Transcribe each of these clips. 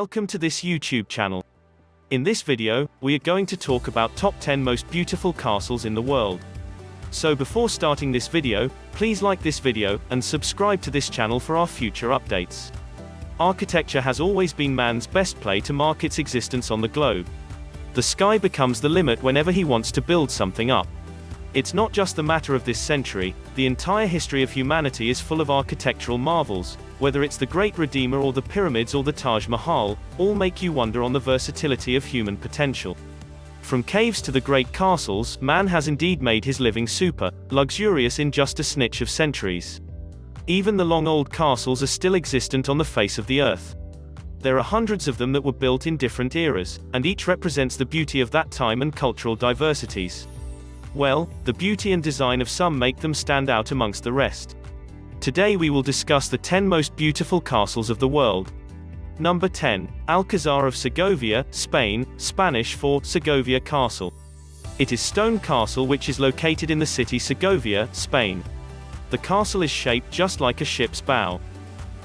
Welcome to this YouTube channel. In this video, we are going to talk about top 10 most beautiful castles in the world. So before starting this video, please like this video, and subscribe to this channel for our future updates. Architecture has always been man's best play to mark its existence on the globe. The sky becomes the limit whenever he wants to build something up. It's not just the matter of this century, the entire history of humanity is full of architectural marvels, whether it's the Great Redeemer or the pyramids or the Taj Mahal, all make you wonder on the versatility of human potential. From caves to the great castles, man has indeed made his living super luxurious in just a snitch of centuries. Even the long old castles are still existent on the face of the earth. There are hundreds of them that were built in different eras, and each represents the beauty of that time and cultural diversities. Well, the beauty and design of some make them stand out amongst the rest. Today we will discuss the 10 most beautiful castles of the world. Number 10. ALCAZAR of Segovia, Spain, Spanish for Segovia Castle. It is stone castle which is located in the city Segovia, Spain. The castle is shaped just like a ship's bow.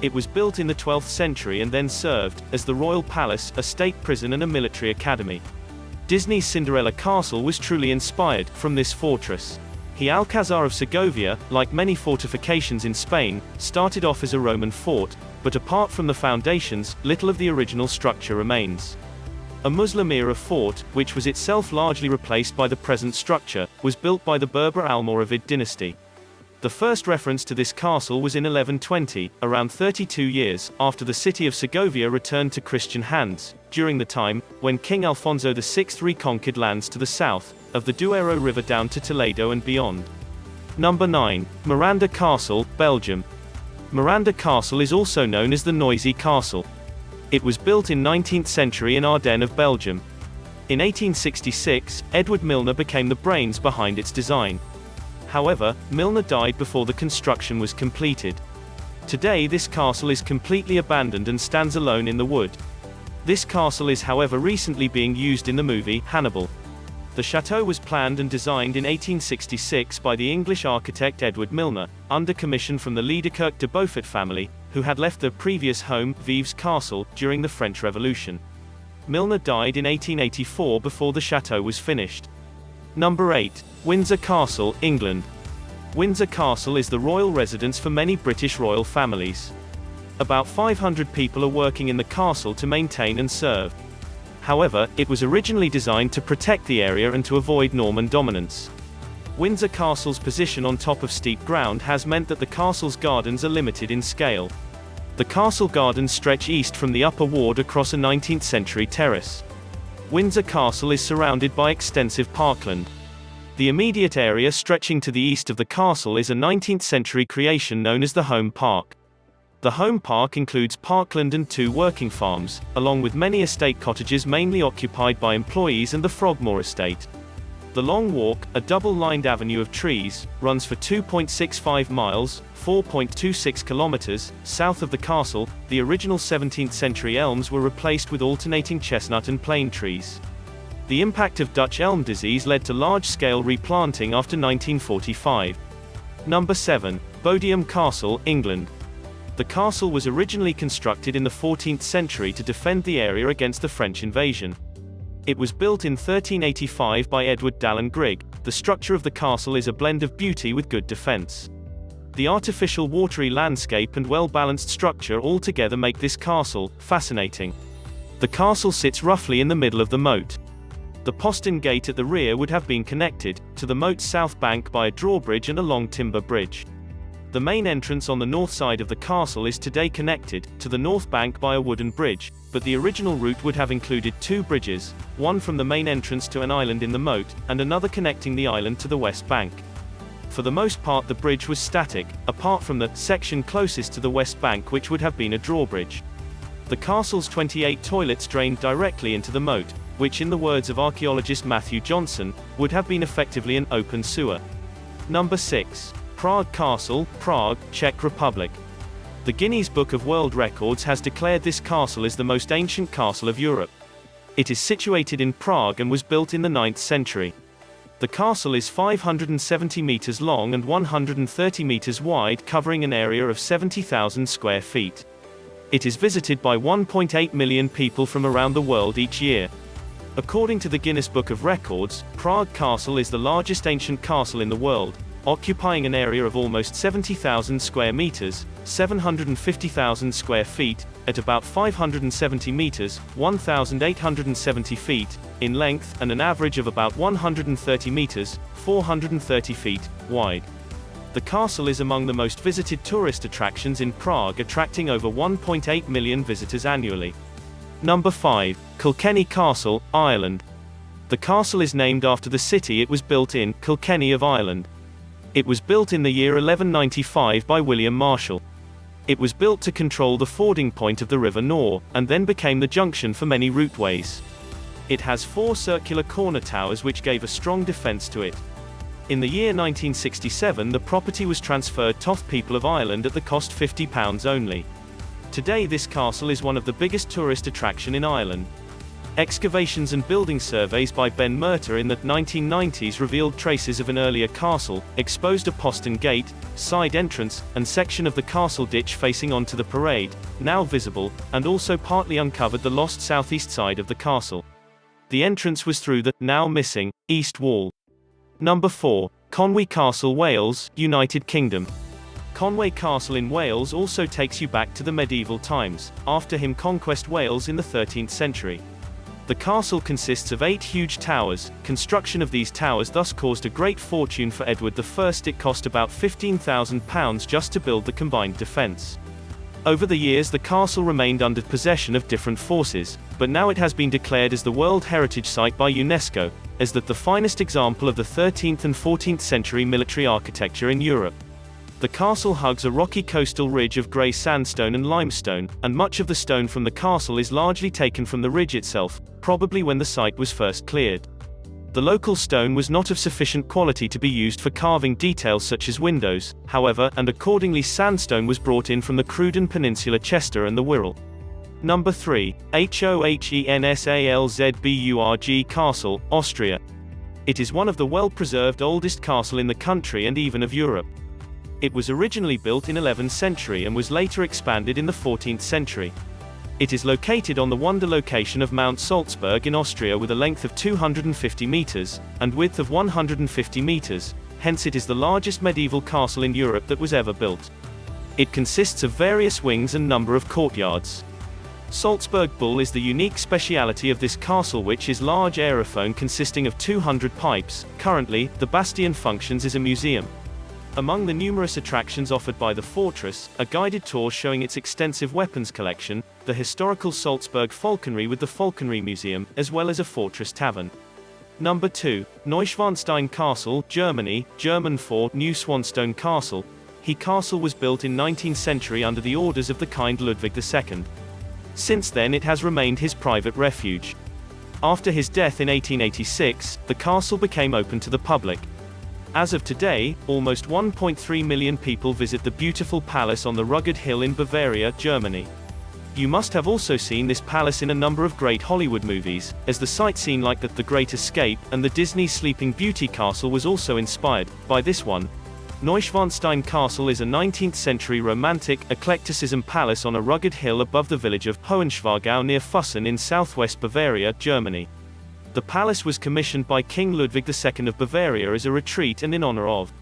It was built in the 12th century and then served as the royal palace, a state prison and a military academy. Disney's Cinderella Castle was truly inspired from this fortress. The Alcazar of Segovia, like many fortifications in Spain, started off as a Roman fort, but apart from the foundations, little of the original structure remains. A Muslim era fort, which was itself largely replaced by the present structure, was built by the Berber Almoravid dynasty. The first reference to this castle was in 1120, around 32 years after the city of Segovia returned to Christian hands, during the time when King Alfonso VI reconquered lands to the south of the Duero River down to Toledo and beyond. Number 9. Miranda Castle, Belgium. Miranda Castle is also known as the Noisy Castle. It was built in 19th century in Ardennes of Belgium. In 1866, Edward Milner became the brains behind its design. However, Milner died before the construction was completed. Today this castle is completely abandoned and stands alone in the wood. This castle is however recently being used in the movie Hannibal. The chateau was planned and designed in 1866 by the English architect Edward Milner, under commission from the Liedekerke de Beaufort family, who had left their previous home, Vives Castle, during the French Revolution. Milner died in 1884 before the chateau was finished. Number 8. Windsor Castle, England. Windsor Castle is the royal residence for many British royal families. About 500 people are working in the castle to maintain and serve. However, it was originally designed to protect the area and to avoid Norman dominance. Windsor Castle's position on top of steep ground has meant that the castle's gardens are limited in scale. The castle gardens stretch east from the upper ward across a 19th century terrace. Windsor Castle is surrounded by extensive parkland. The immediate area stretching to the east of the castle is a 19th century creation known as the Home Park. The Home Park includes parkland and 2 working farms, along with many estate cottages mainly occupied by employees and the Frogmore estate. The Long Walk, a double-lined avenue of trees, runs for 2.65 miles, 4.26 kilometers, south of the castle. The original 17th century elms were replaced with alternating chestnut and plane trees. The impact of Dutch elm disease led to large-scale replanting after 1945. Number 7. Bodiam Castle, England. The castle was originally constructed in the 14th century to defend the area against the French invasion. It was built in 1385 by Edward Dallin Grigg. The structure of the castle is a blend of beauty with good defense. The artificial watery landscape and well-balanced structure altogether make this castle fascinating. The castle sits roughly in the middle of the moat. The postern gate at the rear would have been connected to the moat's south bank by a drawbridge and a long timber bridge. The main entrance on the north side of the castle is today connected to the north bank by a wooden bridge, but the original route would have included 2 bridges, one from the main entrance to an island in the moat, and another connecting the island to the west bank. For the most part the bridge was static, apart from the section closest to the west bank which would have been a drawbridge. The castle's 28 toilets drained directly into the moat, which in the words of archaeologist Matthew Johnson, would have been effectively an open sewer. Number 6. Prague Castle, Prague, Czech Republic. The Guinness Book of World Records has declared this castle as the most ancient castle of Europe. It is situated in Prague and was built in the 9th century. The castle is 570 meters long and 130 meters wide, covering an area of 70,000 square feet. It is visited by 1.8 million people from around the world each year. According to the Guinness Book of Records, Prague Castle is the largest ancient castle in the world, occupying an area of almost 70,000 square meters, 750,000 square feet, at about 570 meters, 1,870 feet, in length, and an average of about 130 meters, 430 feet, wide. The castle is among the most visited tourist attractions in Prague, attracting over 1.8 million visitors annually. Number 5. Kilkenny Castle, Ireland. The castle is named after the city it was built in, Kilkenny of Ireland. It was built in the year 1195 by William Marshall. It was built to control the fording point of the River Nore, and then became the junction for many routeways. It has 4 circular corner towers which gave a strong defence to it. In the year 1967 the property was transferred to the people of Ireland at the cost £50 only. Today this castle is one of the biggest tourist attraction in Ireland. Excavations and building surveys by Ben Merter in the 1990s revealed traces of an earlier castle, exposed a postern gate, side entrance, and section of the castle ditch facing onto the parade, now visible, and also partly uncovered the lost southeast side of the castle. The entrance was through the, now missing, east wall. Number 4. Conwy Castle, Wales, United Kingdom. Conwy Castle in Wales also takes you back to the medieval times, after him conquest Wales in the 13th century. The castle consists of 8 huge towers. Construction of these towers thus caused a great fortune for Edward I. It cost about £15,000 just to build the combined defence. Over the years the castle remained under possession of different forces, but now it has been declared as the World Heritage Site by UNESCO, as the finest example of the 13th and 14th century military architecture in Europe. The castle hugs a rocky coastal ridge of grey sandstone and limestone, and much of the stone from the castle is largely taken from the ridge itself, probably when the site was first cleared. The local stone was not of sufficient quality to be used for carving details such as windows, however, and accordingly sandstone was brought in from the Cruden Peninsula, Chester and the Wirral. Number 3. Hohensalzburg Castle, Austria. It is one of the well-preserved oldest castle in the country and even of Europe. It was originally built in 11th century and was later expanded in the 14th century. It is located on the wonder location of Mount Salzburg in Austria with a length of 250 meters, and width of 150 meters, hence it is the largest medieval castle in Europe that was ever built. It consists of various wings and number of courtyards. Salzburg Bull is the unique speciality of this castle, which is large aerophone consisting of 200 pipes. Currently, the bastion functions as a museum. Among the numerous attractions offered by the fortress, a guided tour showing its extensive weapons collection, the historical Salzburg falconry with the Falconry Museum, as well as a fortress tavern. Number 2. Neuschwanstein Castle, Germany, German for NEUSCHWANSTEIN Castle. He castle was built in 19th century under the orders of the kind Ludwig II. Since then it has remained his private refuge. After his death in 1886, the castle became open to the public. As of today, almost 1.3 million people visit the beautiful palace on the rugged hill in Bavaria, Germany. You must have also seen this palace in a number of great Hollywood movies, as the sight scene like The Great Escape, and the Disney Sleeping Beauty castle was also inspired by this one. Neuschwanstein Castle is a 19th century romantic eclecticism palace on a rugged hill above the village of Hohenschwangau near Füssen in southwest Bavaria, Germany. The palace was commissioned by King Ludwig II of Bavaria as a retreat and in honor of.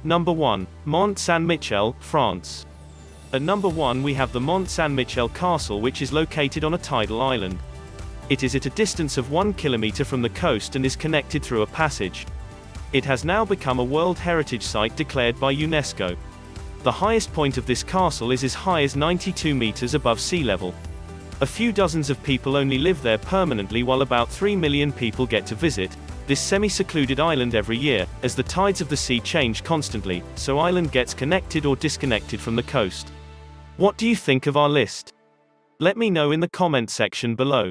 Number 1. Mont Saint-Michel, France. At number 1 we have the Mont Saint-Michel Castle, which is located on a tidal island. It is at a distance of 1 kilometer from the coast and is connected through a passage. It has now become a World Heritage Site declared by UNESCO. The highest point of this castle is as high as 92 meters above sea level. A few dozens of people only live there permanently, while about 3 million people get to visit this semi-secluded island every year, as the tides of the sea change constantly, so island gets connected or disconnected from the coast. What do you think of our list? Let me know in the comment section below.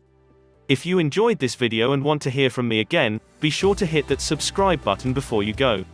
If you enjoyed this video and want to hear from me again, be sure to hit that subscribe button before you go.